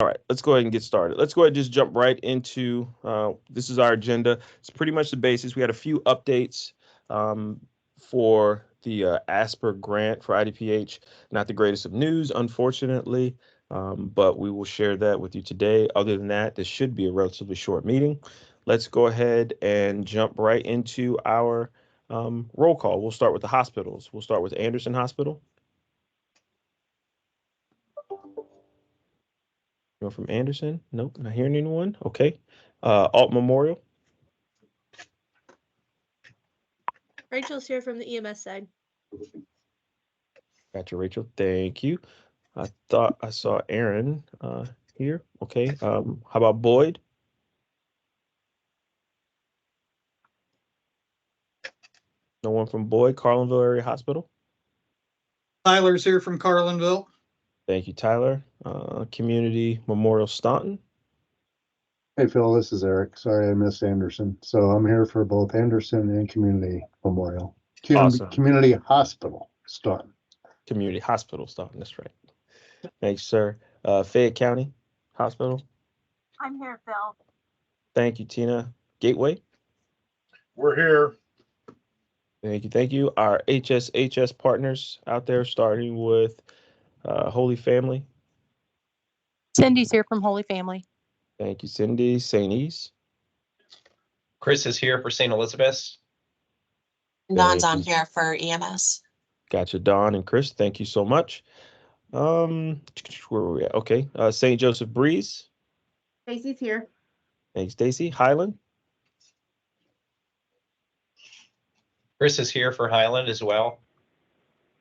All right, let's go ahead and get started. Let's go ahead and just jump right into this is our agenda. It's pretty much the basis. We had a few updates um, for the ASPER grant for IDPH. Not the greatest of news, unfortunately, but we will share that with you today. Other than that, this should be a relatively short meeting. Let's go ahead and jump right into our roll call. We'll start with the hospitals. We'll start with Anderson Hospital. Anyone from Anderson? Nope, not hearing anyone. Okay. Alt Memorial. Rachel's here from the EMS side. Gotcha, Rachel. Thank you. I thought I saw Aaron here. Okay. How about Boyd? No one from Boyd, Carlinville Area Hospital. Tyler's here from Carlinville. Thank you, Tyler. Community Memorial Staunton. Hey, Phil, this is Eric. Sorry I missed Anderson. So I'm here for both Anderson and Community Memorial. Awesome. Community Hospital, Staunton. Community Hospital Staunton. That's right. Thanks, sir. Fayette County Hospital. I'm here, Phil. Thank you, Tina. Gateway. We're here. Thank you. Thank you. Our HSHS partners out there, starting with Holy Family. Cindy's here from Holy Family. Thank you, Cindy. St. E's. Chris is here for St. Elizabeth's. Don's on here for EMS. Gotcha, Don and Chris. Thank you so much. Where were we at? Okay. St. Joseph Breeze. Stacy's here. Thanks, Stacy. Highland. Chris is here for Highland as well.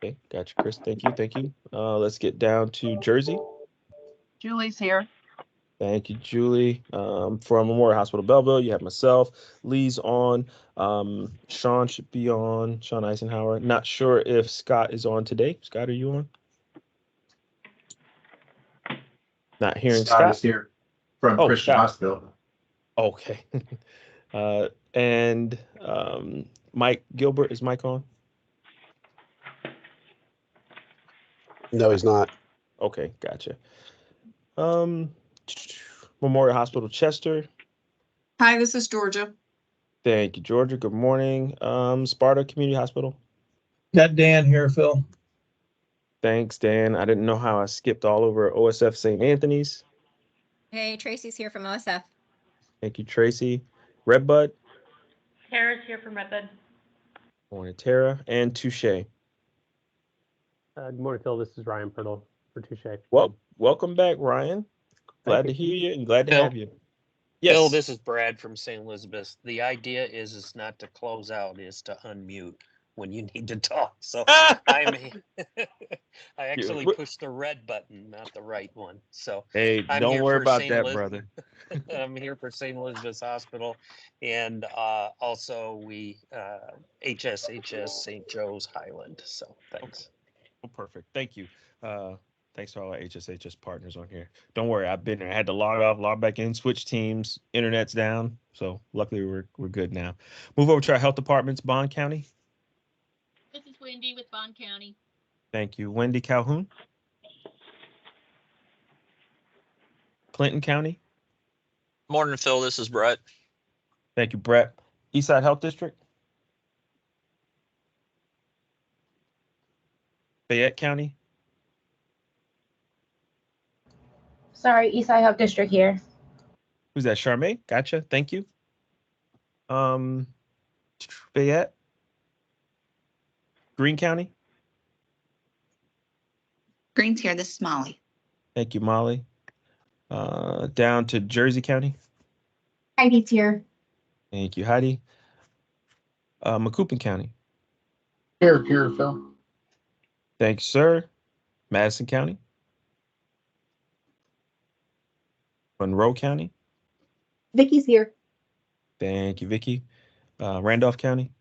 Okay, gotcha, Chris. Thank you. Thank you. Let's get down to Jersey. Julie's here. Thank you, Julie. From Memorial Hospital Belleville, you have myself. Lee's on. Sean should be on. Sean Eisenhower. Not sure if Scott is on today. Scott, are you on? Not hearing Scott. Scott is here from Christian Scott. Hospital. Okay. And Mike Gilbert, is Mike on? No, he's not. Okay, gotcha. Memorial Hospital Chester. Hi, this is Georgia. Thank you, Georgia. Good morning. Sparta Community Hospital. Got Dan here, Phil. Thanks, Dan. I didn't know how I skipped all over OSF St. Anthony's. Hey, Tracy's here from OSF. Thank you, Tracy. Redbud. Tara's here from Redbud. Morning, Tara. And Touche. Good morning, Phil. This is Ryan Pirtle for Touche. Well, welcome back, Ryan. Glad to hear you and glad to have you. Yes. Phil, this is Brad from St. Elizabeth. The idea is not to close out, is to unmute when you need to talk. So I actually pushed the red button, not the right one. So hey, don't worry about that, brother. I'm here for St. Elizabeth's Hospital, and also we HSHS St. Joe's Highland. So thanks. Oh, perfect. Thank you. Thanks to all our HSHS partners on here. Don't worry, I've been there. I had to log off, log back in, switch teams. Internet's down, so luckily we're good now. Move over to our health departments. Bond County. This is Wendy with Bond County. Thank you, Wendy Calhoun. Clinton County. Morning, Phil. This is Brett. Thank you, Brett. Eastside Health District. Fayette County. Sorry, Eastside Health District here. Who's that? Charmaine? Gotcha. Thank you. Fayette. Greene County. Green's here. This is Molly. Thank you, Molly. Down to Jersey County. Heidi's here. Thank you, Heidi. Macoupin County. Here, Phil. Thanks, sir. Madison County. Monroe County. Vicky's here. Thank you, Vicky. Randolph County.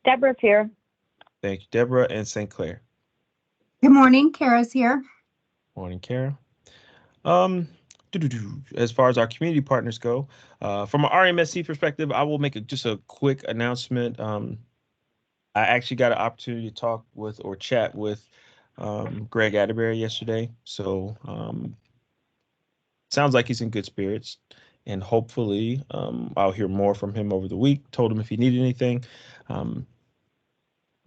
Deborah's here. Thank you, Deborah. And St. Clair. Good morning. Kara's here. Morning, Kara. As far as our community partners go, from an RMSC perspective, I will make just a quick announcement. I actually got an opportunity to talk with or chat with Greg Atterbury yesterday. So sounds like he's in good spirits, and hopefully I'll hear more from him over the week. Told him if he needed anything,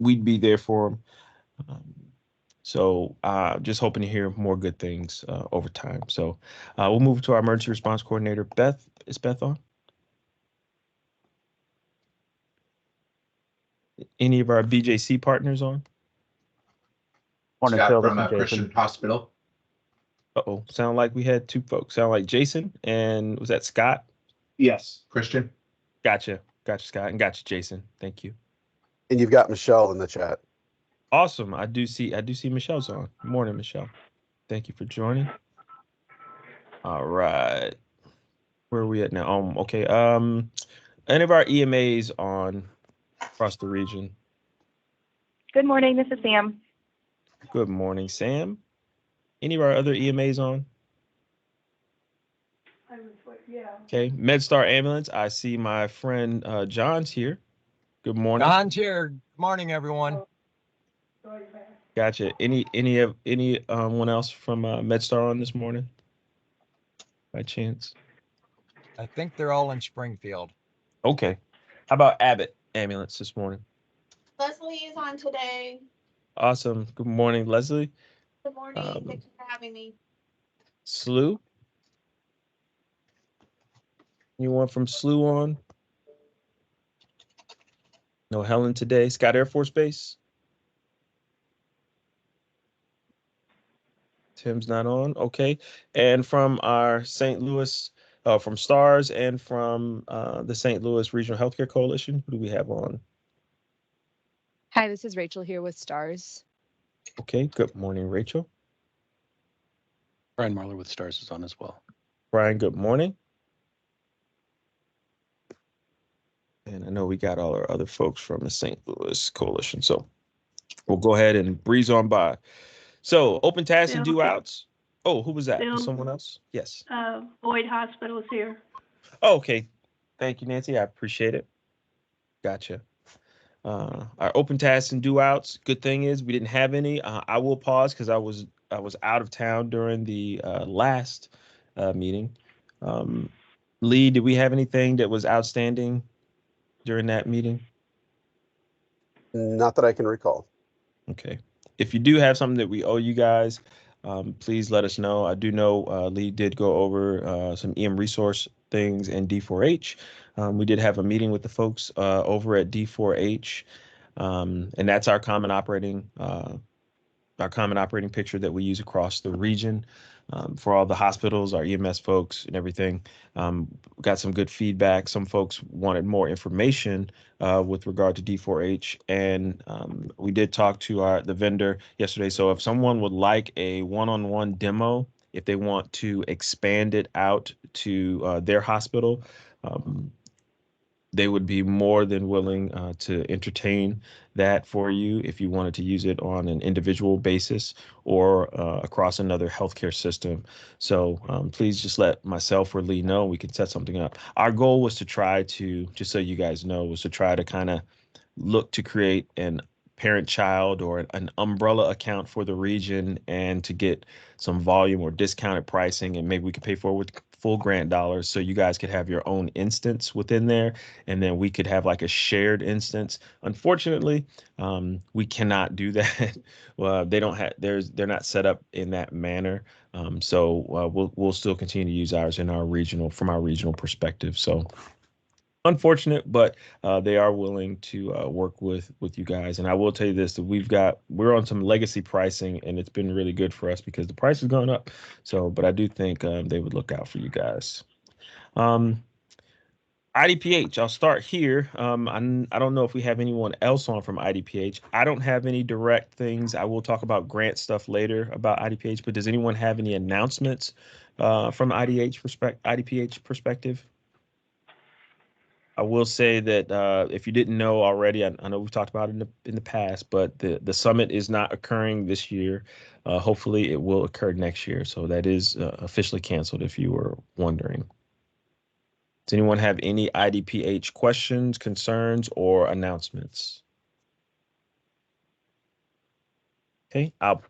we'd be there for him. So just hoping to hear more good things over time. So we'll move to our emergency response coordinator, Beth. Is Beth on? Any of our BJC partners on? Morning, Phil. From Christian Hospital. Uh-oh, sound like we had two folks. Sound like Jason and was that Scott? Yes. Christian. Gotcha, Scott, and gotcha, Jason. Thank you. And you've got Michelle in the chat. Awesome. I do see Michelle's on. Good morning, Michelle. Thank you for joining. All right. Where are we at now? Okay. Any of our EMAs on across the region? Good morning. This is Sam. Good morning, Sam. Any of our other EMAs on? Yeah. Okay. MedStar Ambulance. I see my friend John's here. Good morning. John's here. Good morning, everyone. Gotcha. Anyone else from MedStar on this morning? By chance? I think they're all in Springfield. Okay. How about Abbott Ambulance this morning? Leslie is on today. Awesome. Good morning, Leslie. Good morning. Thank you for having me. SLU? Anyone from SLU on? No Helen today. Scott Air Force Base? Tim's not on. Okay. And from our St. Louis, from STARS and from the St. Louis Regional Healthcare Coalition, who do we have on? Hi, this is Rachel here with STARS. Okay. Good morning, Rachel. Brian Marler with STARS is on as well. Brian, good morning. And I know we got all our other folks from the St. Louis Coalition. So we'll go ahead and breeze on by. So open tasks and do outs. Oh, who was that? Was someone else? Yes. Boyd Hospital is here. Oh, okay. Thank you, Nancy. I appreciate it. Gotcha. Our open tasks and do outs. Good thing is we didn't have any. I will pause because I was out of town during the last meeting. Lee, did we have anything that was outstanding during that meeting? Not that I can recall. Okay. If you do have something that we owe you guys, please let us know. I do know Lee did go over some EM resource things in D4H. We did have a meeting with the folks over at D4H, and that's our common operating picture that we use across the region for all the hospitals, our EMS folks and everything. Got some good feedback. Some folks wanted more information with regard to D4H, and we did talk to the vendor yesterday. So if someone would like a one-on-one demo, if they want to expand it out to their hospital, they would be more than willing to entertain that for you if you wanted to use it on an individual basis or across another healthcare system. So please just let myself or Lee know. We can set something up. Our goal was to try to, just so you guys know, was to try to kind of look to create an parent-child or an umbrella account for the region and to get some volume or discounted pricing, and maybe we could pay for it with full grant dollars so you guys could have your own instance within there, and then we could have like a shared instance. Unfortunately, we cannot do that. Well, they don't have, they're not set up in that manner. So we'll still continue to use ours in our regional, from our regional perspective. So unfortunate, but they are willing to work with you guys. And I will tell you this, that we're on some legacy pricing, and it's been really good for us because the price has gone up. So, but I do think they would look out for you guys. IDPH, I'll start here. I don't know if we have anyone else on from IDPH. I don't have any direct things. I will talk about grant stuff later about IDPH, but does anyone have any announcements from IDPH perspective? I will say that if you didn't know already, I know we've talked about it in the past, but the summit is not occurring this year. Hopefully it will occur next year. So that is officially canceled if you were wondering. Does anyone have any IDPH questions, concerns, or announcements? Okay, I'll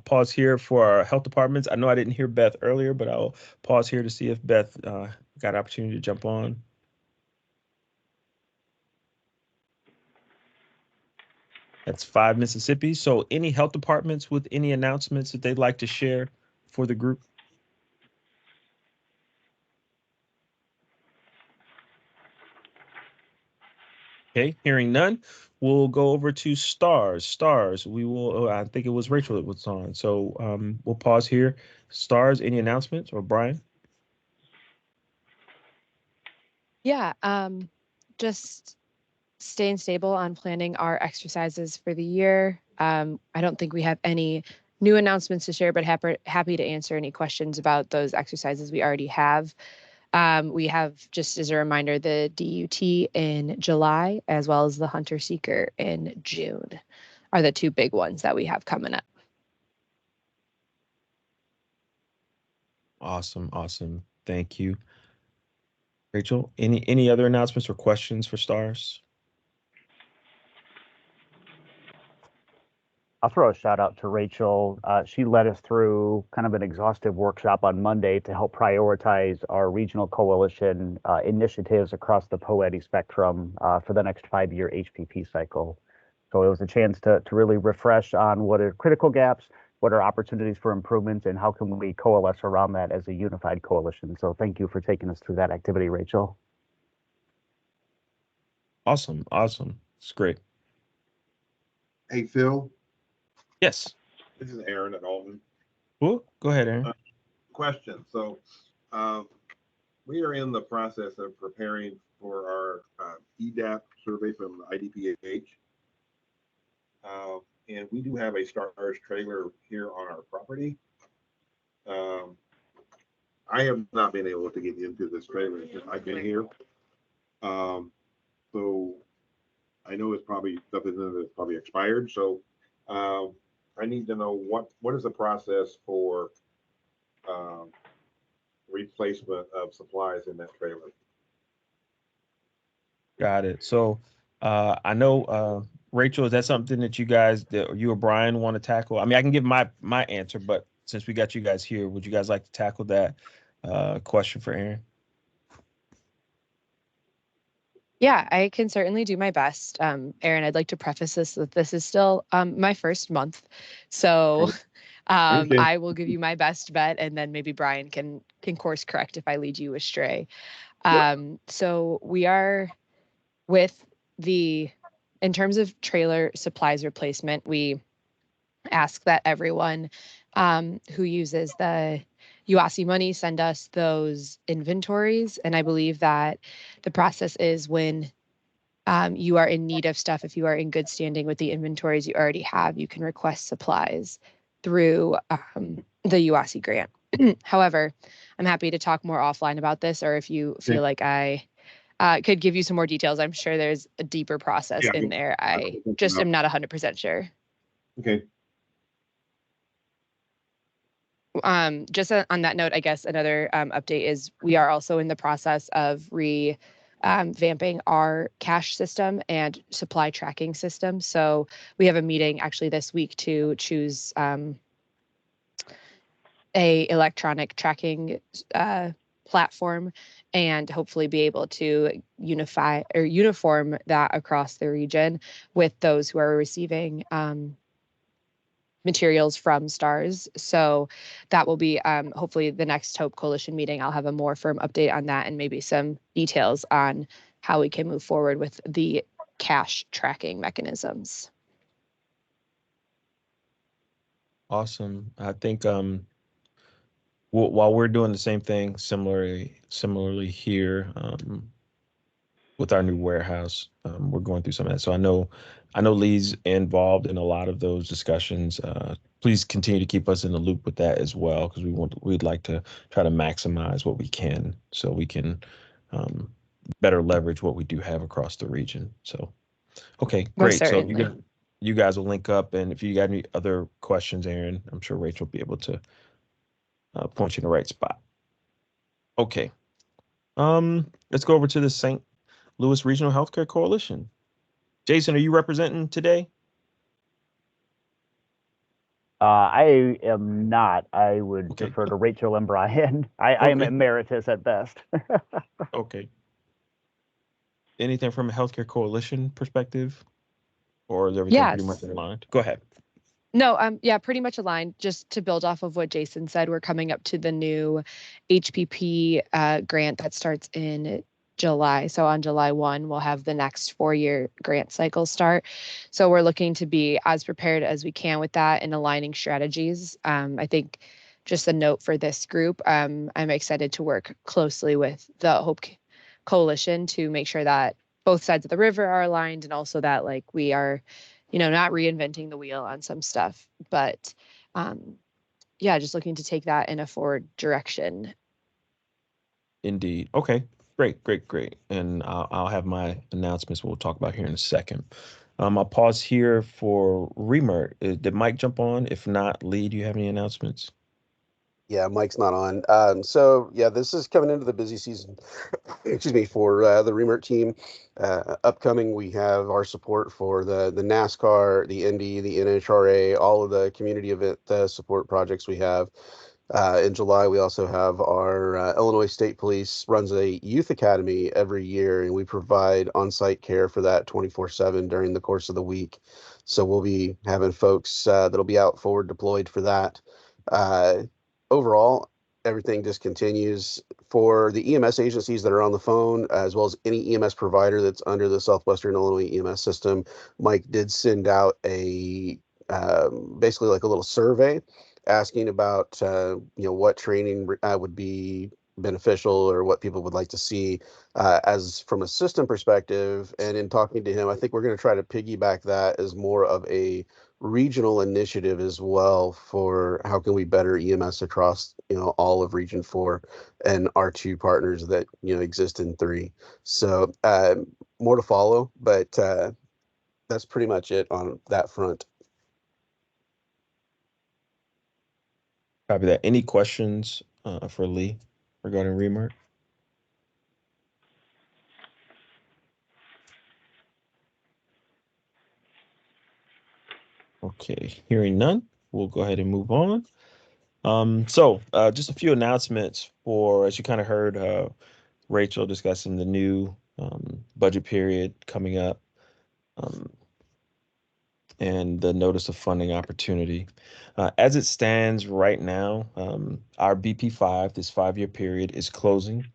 pause here for our health departments. I know I didn't hear Beth earlier, but I'll pause here to see if Beth got an opportunity to jump on. That's 5 Mississippi. So any health departments with any announcements that they'd like to share for the group? Okay, hearing none, we'll go over to Stars. Stars, we will, I think it was Rachel that was on. So we'll pause here. Stars, any announcements, or Brian? Yeah, just staying stable on planning our exercises for the year. I don't think we have any new announcements to share, but happy to answer any questions about those exercises we already have. We have, just as a reminder, the DUT in July, as well as the Hunter Seeker in June, are the two big ones that we have coming up. Awesome, awesome. Thank you. Rachel, any other announcements or questions for Stars? I'll throw a shout out to Rachel. She led us through kind of an exhaustive workshop on Monday to help prioritize our regional coalition initiatives across the POETI spectrum for the next 5-year HPP cycle. So it was a chance to really refresh on what are critical gaps, what are opportunities for improvements, and how can we coalesce around that as a unified coalition. So thank you for taking us through that activity, Rachel. Awesome, awesome. It's great. Hey, Phil. Yes. This is Aaron at Alton. Cool. Go ahead, Aaron. Question. So we are in the process of preparing for our EDAP survey from IDPH. And we do have a STARS trailer here on our property. I have not been able to get into this trailer since I've been here. So I know it's probably something that's probably expired. So I need to know what is the process for replacement of supplies in that trailer. Got it. So I know, Rachel, is that something that you or Brian want to tackle? I mean, I can give my answer, but since we got you guys here, would you guys like to tackle that question for Aaron? Yeah, I can certainly do my best. Aaron, I'd like to preface this that this is still my first month. So I will give you my best bet, and then maybe Brian can course correct if I lead you astray. So we are in terms of trailer supplies replacement, we ask that everyone who uses the UASI money send us those inventories. And I believe that the process is when you are in need of stuff, if you are in good standing with the inventories you already have, you can request supplies through the UASI grant. However, I'm happy to talk more offline about this, or if you feel like I could give you some more details. I'm sure there's a deeper process in there. I just am not 100% sure. Okay. Just on that note, I guess another update is we are also in the process of revamping our cash system and supply tracking system. So we have a meeting actually this week to choose a electronic tracking platform and hopefully be able to uniform that across the region with those who are receiving materials from STARS. So that will be hopefully the next Hope Coalition meeting. I'll have a more firm update on that and maybe some details on how we can move forward with the cash tracking mechanisms. Awesome. I think while we're doing the same thing similarly here with our new warehouse, we're going through some of that. So I know Lee's involved in a lot of those discussions. Please continue to keep us in the loop with that as well, because we'd like to try to maximize what we can so we can better leverage what we do have across the region. So, okay, great. So you guys will link up, and if you got any other questions, Aaron, I'm sure Rachel will be able to point you in the right spot. Okay. Let's go over to the St. Louis Regional Healthcare Coalition. Jason, are you representing today? I am not. I would Okay. defer to Rachel and Brian. I am Okay. emeritus at best. Okay. Anything from a healthcare coalition perspective, or is everything pretty much Yes. aligned? Go ahead. No, yeah, pretty much aligned. Just to build off of what Jason said, we're coming up to the new HPP grant that starts in July. So on July 1, we'll have the next 4-year grant cycle start. So we're looking to be as prepared as we can with that and aligning strategies. I think just a note for this group, I'm excited to work closely with the Hope Coalition to make sure that both sides of the river are aligned and also that like we are not reinventing the wheel on some stuff, but yeah, just looking to take that in a forward direction. Indeed. Okay. Great. And I'll have my announcements we'll talk about here in a second. I'll pause here for Remert. Did Mike jump on? If not, Lee, do you have any announcements? Yeah, Mike's not on. So yeah, this is coming into the busy season, excuse me, for the Remert team. Upcoming, we have our support for the NASCAR, the Indy, the NHRA, all of the community event support projects we have. In July, we also have our Illinois State Police runs a youth academy every year, and we provide on-site care for that 24/7 during the course of the week. So we'll be having folks that'll be out forward deployed for that. Overall, everything just continues for the EMS agencies that are on the phone, as well as any EMS provider that's under the Southwestern Illinois EMS system. Mike did send out a basically like a little survey asking about what training would be beneficial or what people would like to see as from a system perspective. And in talking to him, I think we're going to try to piggyback that as more of a regional initiative as well for how can we better EMS across all of Region 4 and our 2 partners that exist in 3. So more to follow, but that's pretty much it on that front. Copy that. Any questions for Lee regarding Remert? Okay, hearing none, we'll go ahead and move on. So just a few announcements for, as you kind of heard, Rachel discussing the new budget period coming up and the notice of funding opportunity. As it stands right now, our BP5, this 5-year period, is closing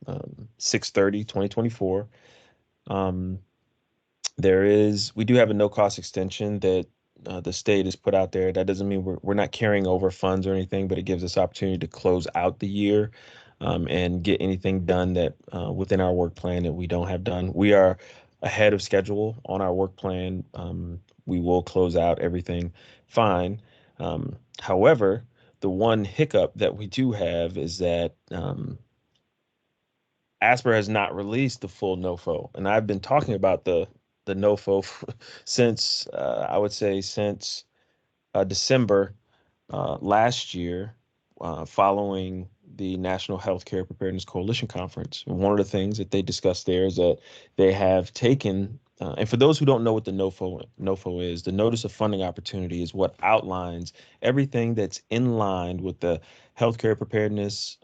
6/30/2024. We do have a no-cost extension that the state has put out there. That doesn't mean we're not carrying over funds or anything, but it gives us opportunity to close out the year and get anything done that within our work plan that we don't have done. We are ahead of schedule on our work plan. We will close out everything fine. However, the one hiccup that we do have is that ASPR has not released the full NOFO, and I've been talking about the NOFO since I would say since December last year, following the National Healthcare Preparedness Coalition Conference. And one of the things that they discussed there is that they have taken, and for those who don't know what the NOFO is, the Notice of Funding Opportunity is what outlines everything that's in line with the healthcare preparedness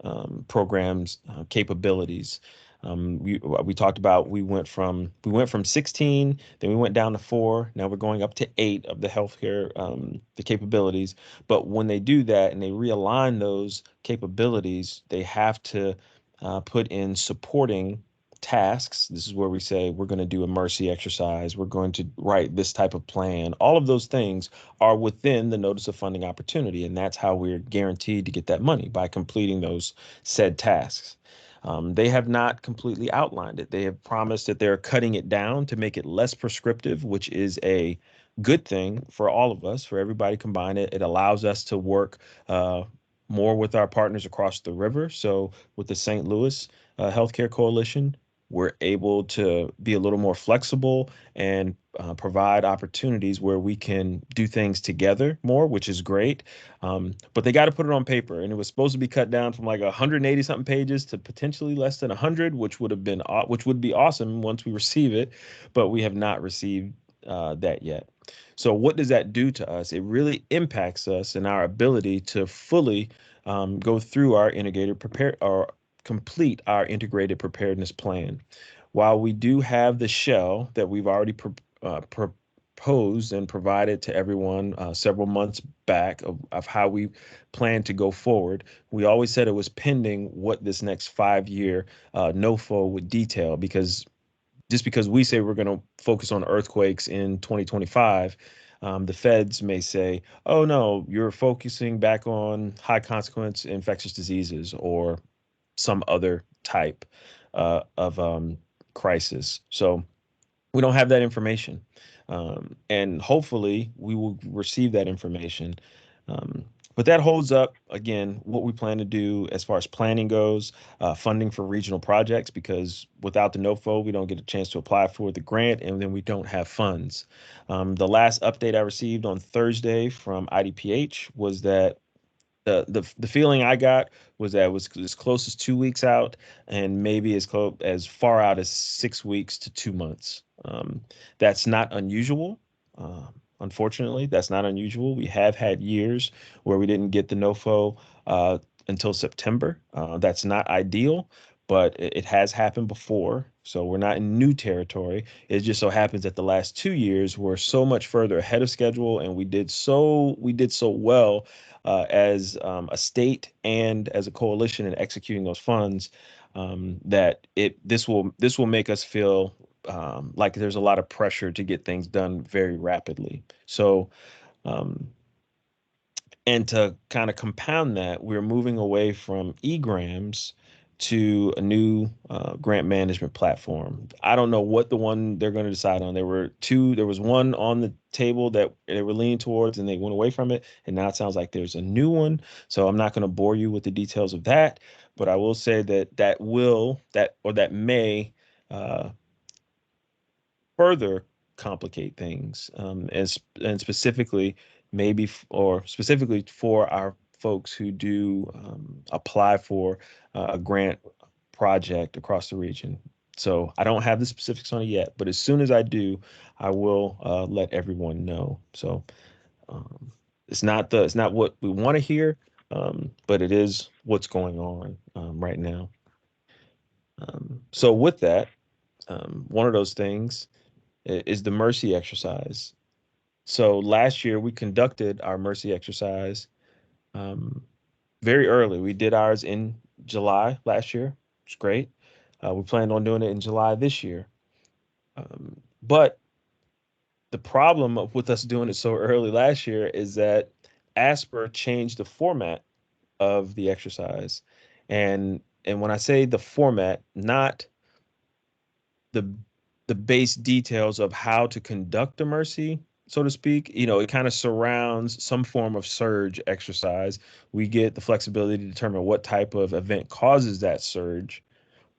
program's capabilities. We talked about we went from 16, then we went down to 4. Now we're going up to 8 of the healthcare the capabilities. But when they do that and they realign those capabilities, they have to put in supporting tasks. This is where we say we're going to do a mercy exercise. We're going to write this type of plan. All of those things are within the Notice of Funding Opportunity, and that's how we're guaranteed to get that money, by completing those said tasks. They have not completely outlined it. They have promised that they're cutting it down to make it less prescriptive, which is a good thing for all of us, for everybody combined. It allows us to work more with our partners across the river. So with the St. Louis Healthcare Coalition, we're able to be a little more flexible and provide opportunities where we can do things together more, which is great. But they got to put it on paper, and it was supposed to be cut down from like 180 something pages to potentially less than 100, which would be awesome once we receive it. But we have not received that yet. So what does that do to us? It really impacts us in our ability to fully go through our complete our integrated preparedness plan. While we do have the shell that we've already proposed and provided to everyone several months back of how we plan to go forward, we always said it was pending what this next 5-year NOFO would detail, because just because we say we're going to focus on earthquakes in 2025, the feds may say, oh, no, you're focusing back on high consequence infectious diseases or some other type of crisis. So we don't have that information. And hopefully we will receive that information. But that holds up, again, what we plan to do as far as planning goes, funding for regional projects, because without the NOFO, we don't get a chance to apply for the grant, and then we don't have funds. The last update I received on Thursday from IDPH was that the feeling I got was that it was as close as 2 weeks out, and maybe as far out as 6 weeks to 2 months. That's not unusual. Unfortunately, that's not unusual. We have had years where we didn't get the NOFO until September. That's not ideal, but it has happened before. So we're not in new territory. It just so happens that the last 2 years we're so much further ahead of schedule, and we did so well as a state and as a coalition in executing those funds, that this will make us feel like there's a lot of pressure to get things done very rapidly. So, and to kind of compound that, we're moving away from eGrams to a new grant management platform. I don't know what the one they're going to decide on. There was one on the table that they were leaning towards and they went away from it. And now it sounds like there's a new one. So I'm not going to bore you with the details of that, but I will say that may further complicate things, and specifically specifically for our folks who do apply for a grant project across the region. So I don't have the specifics on it yet, but as soon as I do, I will let everyone know. So it's not what we want to hear, but it is what's going on right now. So with that, one of those things is the Mercy exercise. So last year we conducted our Mercy exercise very early. We did ours in July last year. It's great. We planned on doing it in July this year. But the problem with us doing it so early last year is that ASPR changed the format of the exercise. And when I say the format, not the base details of how to conduct a Mercy, so to speak, it kind of surrounds some form of surge exercise. We get the flexibility to determine what type of event causes that surge,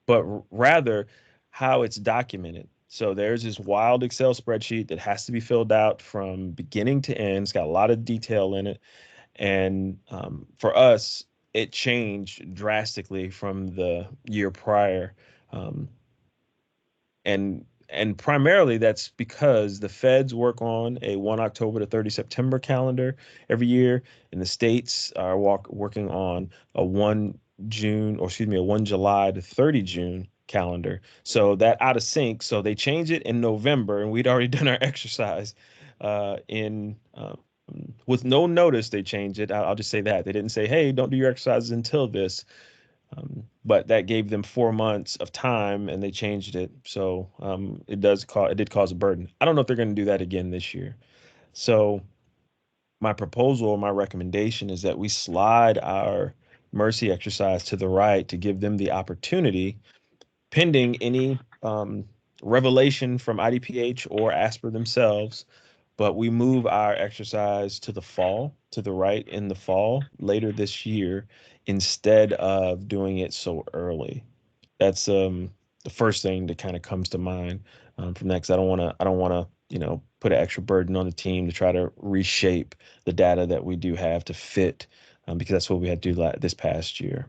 but rather how it's documented. So there's this wild Excel spreadsheet that has to be filled out from beginning to end. It's got a lot of detail in it. And for us, it changed drastically from the year prior. And primarily that's because the feds work on a 1 October to 30 September calendar every year, and the states are working on a 1 July to 30 June calendar. So that out of sync. So they changed it in November, and we'd already done our exercise with no notice. They changed it. I'll just say that they didn't say, hey, don't do your exercises until this. But that gave them 4 months of time, and they changed it. So it did cause a burden. I don't know if they're going to do that again this year. So my proposal, my recommendation is that we slide our Mercy exercise to the right to give them the opportunity, pending any revelation from IDPH or ASPR themselves, but we move our exercise to the fall, to the right in the fall later this year, instead of doing it so early. That's the first thing that kind of comes to mind from that, because I don't want to put an extra burden on the team to try to reshape the data that we do have to fit, because that's what we had to do this past year.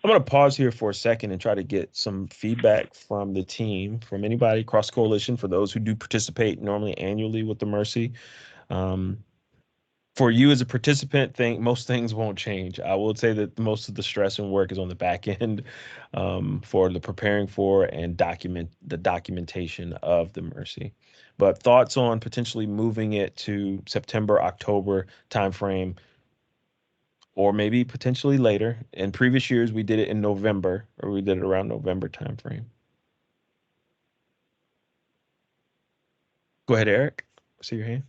I'm going to pause here for a second and try to get some feedback from the team, from anybody across coalition, for those who do participate normally annually with the Mercy. For you as a participant, most things won't change. I will say that most of the stress and work is on the back end for the preparing for and the documentation of the Mercy. But thoughts on potentially moving it to September, October timeframe, or maybe potentially later. In previous years, we did it in November, or we did it around November timeframe. Go ahead, Eric. See your hand.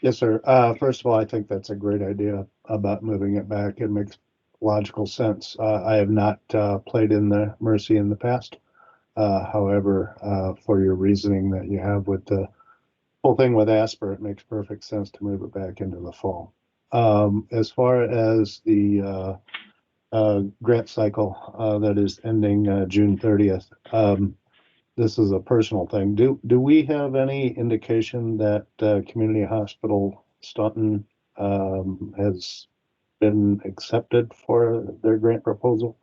Yes, sir. First of all, I think that's a great idea about moving it back. It makes logical sense. I have not played in the Mercy in the past. However, for your reasoning that you have with the whole thing with Asper, it makes perfect sense to move it back into the fall. As far as the grant cycle that is ending June 30th, this is a personal thing. Do we have any indication that Community Hospital Staunton has been accepted for their grant proposal?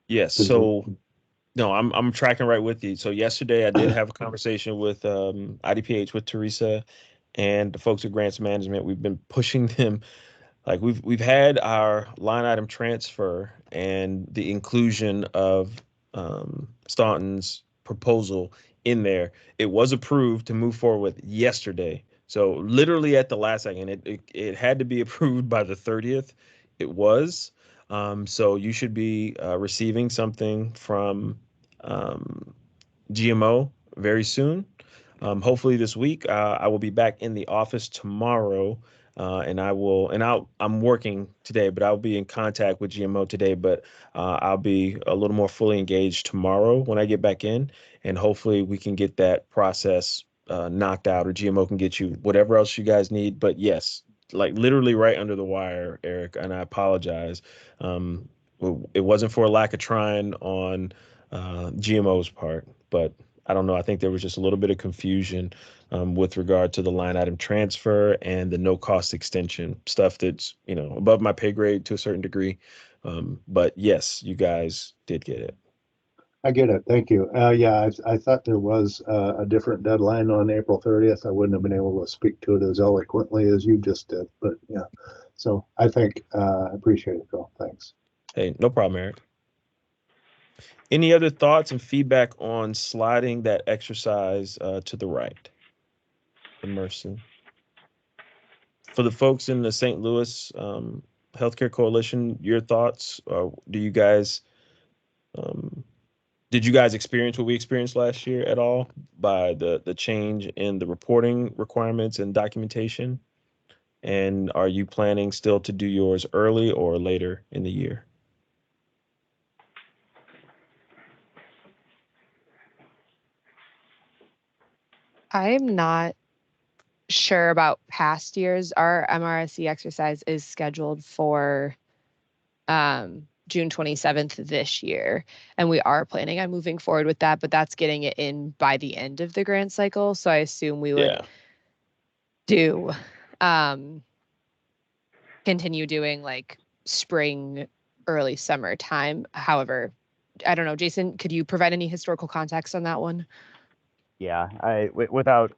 Yes. So no, I'm tracking right with you. So yesterday I did have a conversation with IDPH, with Teresa and the folks at Grants Management. We've been pushing them. Like we've had our line item transfer and the inclusion of Staunton's proposal in there. It was approved to move forward with yesterday. So literally at the last second, it had to be approved by the 30th. It was. So you should be receiving something from GMO very soon. Hopefully this week. I will be back in the office tomorrow. I'm working today, but I'll be in contact with GMO today, but I'll be a little more fully engaged tomorrow when I get back in, and hopefully we can get that process knocked out, or GMO can get you whatever else you guys need. But yes, like literally right under the wire, Eric, and I apologize. It wasn't for a lack of trying on GMO's part, but I don't know. I think there was just a little bit of confusion with regard to the line item transfer and the no cost extension stuff that's, above my pay grade to a certain degree. But yes, you guys did get it. I get it. Thank you. Yeah, I thought there was a different deadline on April 30th. I wouldn't have been able to speak to it as eloquently as you just did, but yeah. So I think I appreciate it, Phil. Thanks. Hey, no problem, Eric. Any other thoughts and feedback on sliding that exercise to the right? The Mercy. For the folks in the St. Louis Healthcare Coalition, your thoughts? Did you guys experience what we experienced last year at all by the change in the reporting requirements and documentation? And are you planning still to do yours early or later in the year? I'm not sure about past years. Our MRSE exercise is scheduled for June 27th this year, and we are planning on moving forward with that, but that's getting it in by the end of the grant cycle. So I assume we would do continue doing like spring, early summer time. However, I don't know, Jason, could you provide any historical context on that one? Yeah, without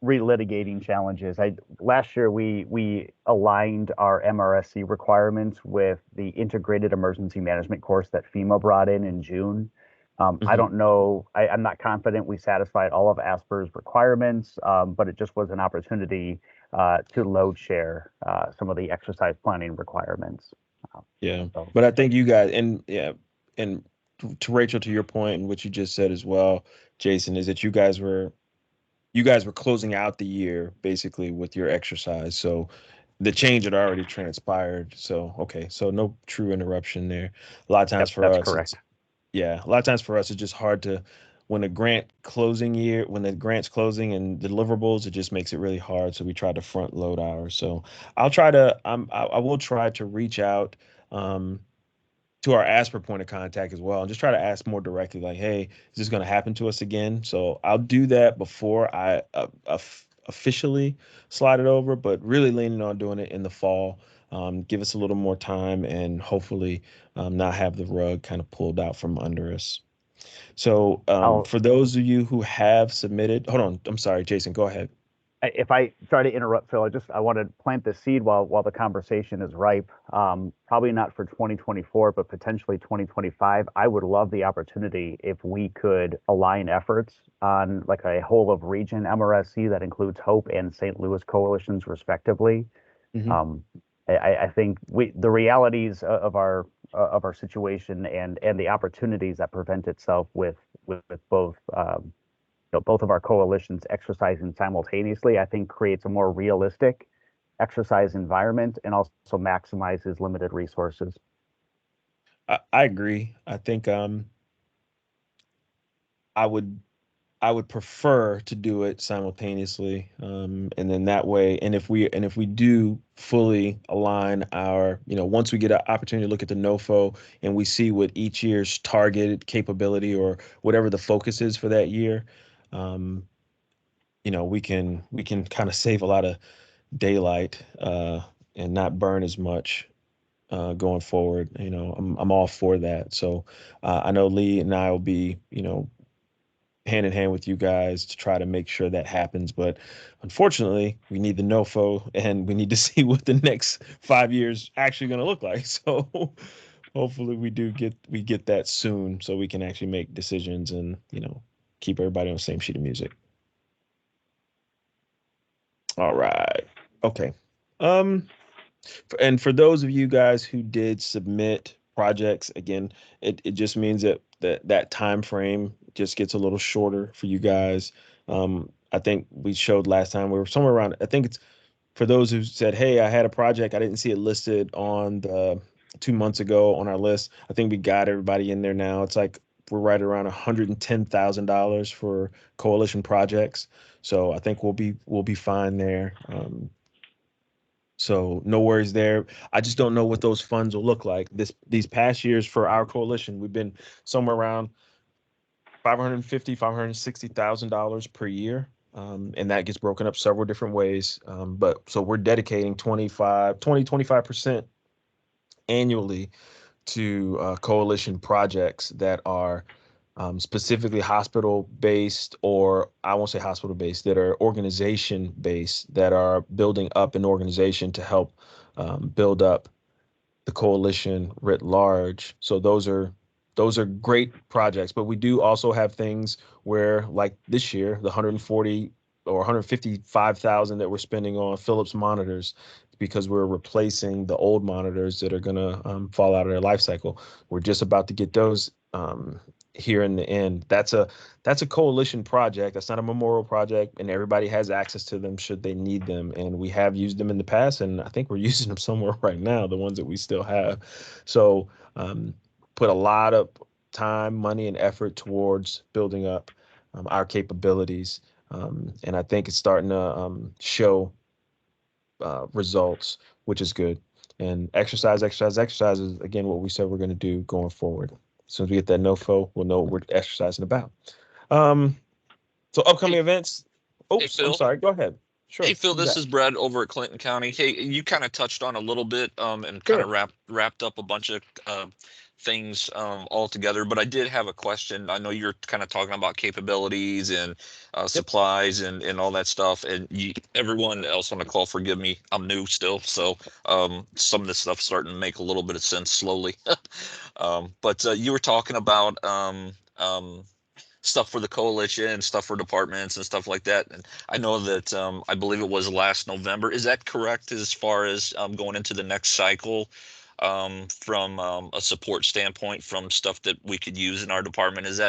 relitigating challenges, last year we aligned our MRSC requirements with the integrated emergency management course that FEMA brought in June. I don't know, I'm not confident we satisfied all of Asper's requirements, but it just was an opportunity to load share some of the exercise planning requirements. But I think you guys, and to Rachel, to your point, and what you just said as well, Jason, is that you guys were closing out the year basically with your exercise. So the change had already transpired. So, okay. So no true interruption there. A lot of times for us, correct. A lot of times for us, it's just hard to, when the grant's closing and deliverables, it just makes it really hard. So we try to front load ours. So I will try to reach out to our Asper point of contact as well, and just try to ask more directly, like, hey, is this going to happen to us again? So I'll do that before I officially slide it over, but really leaning on doing it in the fall give us a little more time, and hopefully not have the rug kind of pulled out from under us. So for those of you who have submitted, hold on, I'm sorry, Jason, go ahead. If I try to interrupt, Phil, I want to plant the seed while the conversation is ripe. Probably not for 2024, but potentially 2025. I would love the opportunity if we could align efforts on like a whole of region MRSC that includes Hope and St. Louis coalitions respectively. I think the realities of our situation and the opportunities that present itself with both both of our coalitions exercising simultaneously, I think creates a more realistic exercise environment and also maximizes limited resources. I agree. I think I would prefer to do it simultaneously, and then that way, and if we do fully align our, once we get an opportunity to look at the NOFO and we see what each year's targeted capability or whatever the focus is for that year, we can kind of save a lot of daylight and not burn as much going forward. I'm all for that. So I know Lee and I will be, hand in hand with you guys to try to make sure that happens. But unfortunately, we need the NOFO and we need to see what the next 5 years actually going to look like. So hopefully we get that soon so we can actually make decisions and, keep everybody on the same sheet of music. All right. Okay. And for those of you guys who did submit projects, again, it just means that time frame just gets a little shorter for you guys. I think we showed last time we were somewhere around, I think it's for those who said, hey, I had a project, I didn't see it listed on the 2 months ago on our list. I think we got everybody in there now. It's like we're right around $110,000 for coalition projects. So I think we'll be fine there. So no worries there. I just don't know what those funds will look like. These past years for our coalition, we've been somewhere around $550,000, $560,000 per year. And that gets broken up several different ways. But so we're dedicating 25% annually to coalition projects that are specifically hospital-based, or I won't say hospital-based, that are organization-based, that are building up an organization to help build up the coalition writ large. So those are great projects, but we do also have things where, like this year, the 140 or 155,000 that we're spending on Philips monitors, because we're replacing the old monitors that are going to fall out of their life cycle. We're just about to get those here in the end. That's a coalition project. That's not a memorial project, and everybody has access to them should they need them. And we have used them in the past, and I think we're using them somewhere right now, the ones that we still have. So put a lot of time, money, and effort towards building up our capabilities. And I think it's starting to show results, which is good. And exercise is, again, what we said we're going to do going forward. As soon as we get that NOFO, we'll know what we're exercising about. So upcoming events. Oh, Phil. I'm sorry. Go ahead. Sure. Hey, Phil, this is Brad over at Clinton County. Hey, you kind of touched on a little bit and kind of wrapped up a bunch of things all together, but I did have a question. I know you're kind of talking about capabilities and supplies and all that stuff, and everyone else on the call, forgive me, I'm new still, so some of this stuff's starting to make a little bit of sense slowly. But you were talking about stuff for the coalition, stuff for departments and stuff like that. And I know that I believe it was last November. Is that correct as far as going into the next cycle from a support standpoint, from stuff that we could use in our department? Is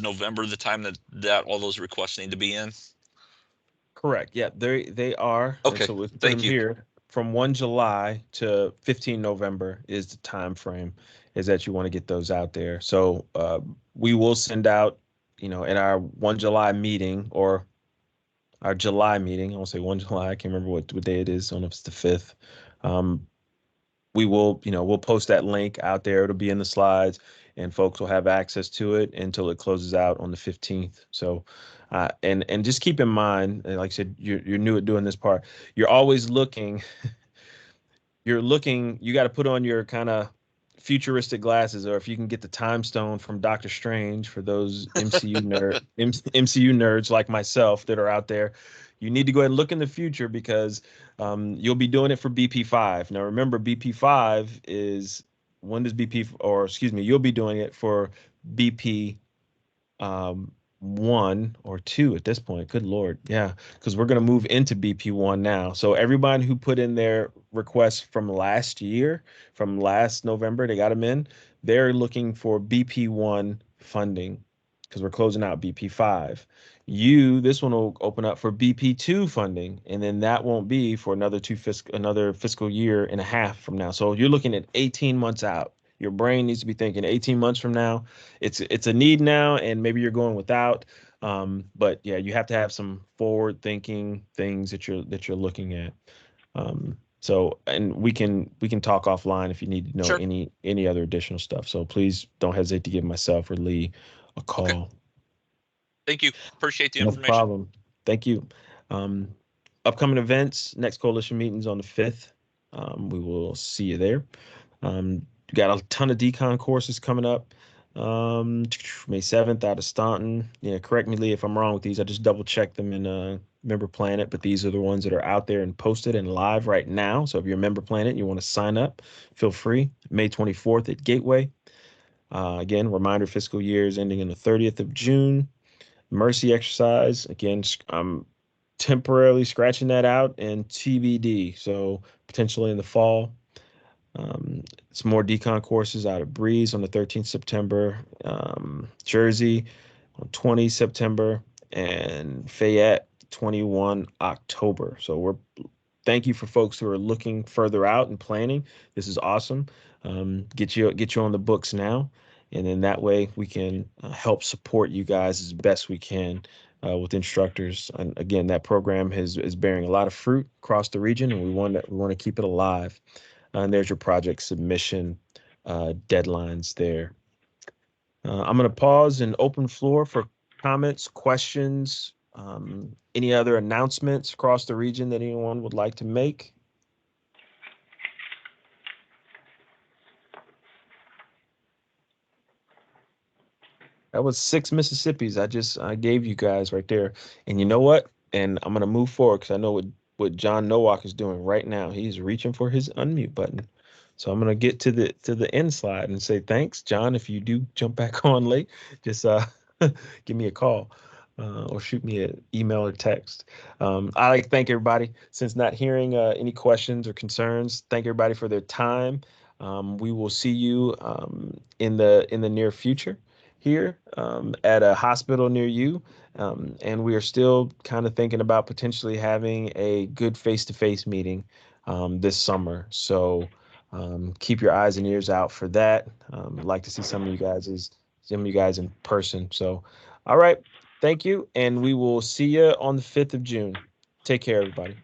November the time that all those requests need to be in? Correct. Yeah, they are. Okay. And so Thank you. Here, from 1 July to 15 November is the time frame, is that you want to get those out there. So we will send out, in our 1 July meeting, or our July meeting, I won't say 1 July, I can't remember what day it is. I don't know if it's the 5th. We will, we'll post that link out there. It'll be in the slides, and folks will have access to it until it closes out on the 15th. So, and just keep in mind, like I said, you're new at doing this part. You're always looking you're looking, you got to put on your kind of futuristic glasses, or if you can get the time stone from Doctor Strange for those MCU nerds like myself that are out there, you need to go ahead and look in the future, because you'll be doing it for BP5. Now remember, BP5 is, when does you'll be doing it for BP 1 or 2 at this point. Good Lord. Yeah, because we're going to move into BP1 now. So everybody who put in their requests from last year, from last November, they got them in, they're looking for BP1 funding, because we're closing out BP5. This one will open up for BP2 funding, and then that won't be for another fiscal year and a half from now. So you're looking at 18 months out. Your brain needs to be thinking 18 months from now. It's a need now, and maybe you're going without. But yeah, you have to have some forward-thinking things that you're looking at. So, and we can talk offline if you need to know any other additional stuff. So please don't hesitate to give myself or Lee a call. Okay. Thank you. Appreciate the No information. problem. Thank you. Upcoming events, next coalition meetings on the 5th. We will see you there. We got a ton of decon courses coming up. May 7th out of Staunton. Yeah, correct me, Lee, if I'm wrong with these. I just double checked them in Member Planet, but these are the ones that are out there and posted and live right now. So if you're a Member Planet and you want to sign up, feel free. May 24th at Gateway. Again, reminder, fiscal year is ending on the 30th of June. Mercy exercise. Again, I'm temporarily scratching that out, and TBD. So potentially in the fall. Some more decon courses out of Breeze on the 13th September, Jersey on 20 September, and Fayette 21 October. So thank you for folks who are looking further out and planning. This is awesome. Get you on the books now, and then that way we can help support you guys as best we can with instructors. And again, that program is bearing a lot of fruit across the region, and we want to keep it alive. And there's your project submission deadlines there. I'm going to pause and open floor for comments, questions, any other announcements across the region that anyone would like to make. That was 6 Mississippis I gave you guys right there. And you know what? And I'm going to move forward because I know what John Nowak is doing right now. He's reaching for his unmute button. So I'm going to get to the end slide and say, thanks, John. If you do jump back on late, just give me a call or shoot me an email or text. I'd like to thank everybody. Since not hearing any questions or concerns, thank everybody for their time. We will see you in the near future here at a hospital near you. And we are still kind of thinking about potentially having a good face-to-face meeting this summer. So keep your eyes and ears out for that. I'd like to see some of you guys in person. So, all right. Thank you. And we will see you on the 5th of June. Take care, everybody.